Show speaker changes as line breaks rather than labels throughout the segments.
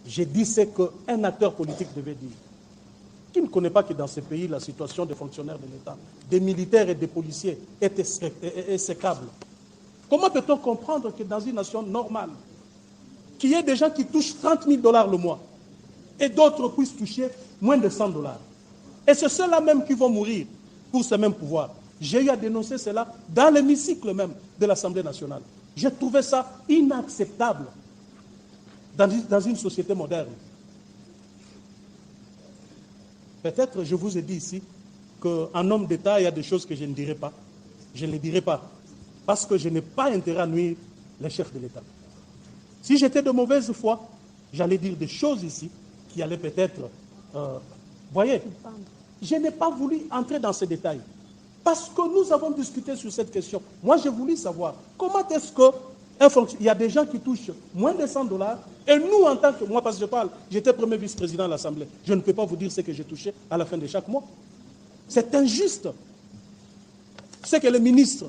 J'ai dit ce qu'un acteur politique devait dire. Qui ne connaît pas que dans ce pays, la situation des fonctionnaires de l'État, des militaires et des policiers est exécrable? Comment peut-on comprendre que dans une nation normale, qu'il y ait des gens qui touchent 30 000 $ le mois et d'autres puissent toucher moins de 100 $? Et c'est ceux-là même qui vont mourir pour ce même pouvoir. J'ai eu à dénoncer cela dans l'hémicycle même de l'Assemblée nationale. J'ai trouvé ça inacceptable dans une société moderne. Peut-être, je vous ai dit ici, qu'en homme d'État, il y a des choses que je ne dirai pas. Je ne les dirai pas. Parce que je n'ai pas intérêt à nuire les chefs de l'État. Si j'étais de mauvaise foi, j'allais dire des choses ici qui allaient peut-être... voyez, je n'ai pas voulu entrer dans ces détails. Parce que nous avons discuté sur cette question. Moi, j'ai voulu savoir comment est-ce que il y a des gens qui touchent moins de 100 $, et nous, en tant que... Moi, parce que je parle, j'étais premier vice-président de l'Assemblée. Je ne peux pas vous dire ce que j'ai touché à la fin de chaque mois. C'est injuste. C'est que les ministres,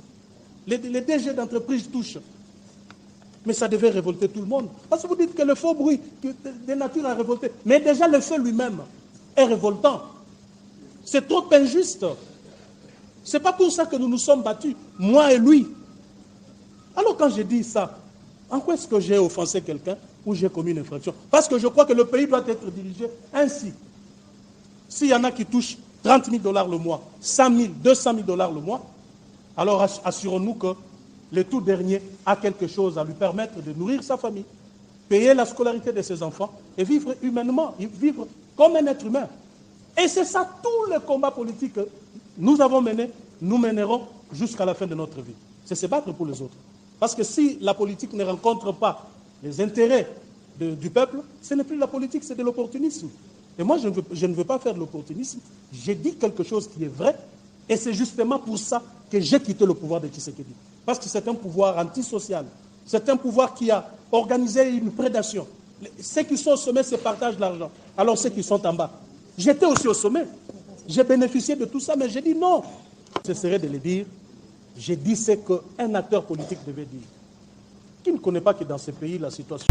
les DG d'entreprise touchent. Mais ça devait révolter tout le monde. Parce que vous dites que le faux bruit de nature a révolté. Mais déjà, le fait lui-même est révoltant. C'est trop injuste. Ce n'est pas pour ça que nous nous sommes battus, moi et lui. Alors quand je dis ça, en quoi est-ce que j'ai offensé quelqu'un ou j'ai commis une infraction? Parce que je crois que le pays doit être dirigé ainsi. S'il y en a qui touchent 30 000 $ le mois, 100 000, 200 000 $ le mois, alors assurons-nous que le tout dernier a quelque chose à lui permettre de nourrir sa famille, payer la scolarité de ses enfants et vivre humainement, vivre comme un être humain. Et c'est ça tout le combat politique que nous avons mené, nous mènerons jusqu'à la fin de notre vie. C'est se battre pour les autres. Parce que si la politique ne rencontre pas les intérêts du peuple, ce n'est plus la politique, c'est de l'opportunisme. Et moi, je ne veux pas faire de l'opportunisme. J'ai dit quelque chose qui est vrai, et c'est justement pour ça que j'ai quitté le pouvoir de Tshisekedi. Parce que c'est un pouvoir antisocial. C'est un pouvoir qui a organisé une prédation. Ceux qui sont au sommet se partagent l'argent, alors ceux qui sont en bas. J'étais aussi au sommet. J'ai bénéficié de tout ça, mais j'ai dit non. Ce serait de le dire. J'ai dit ce qu'un acteur politique devait dire. Qui ne connaît pas que dans ce pays, la situation...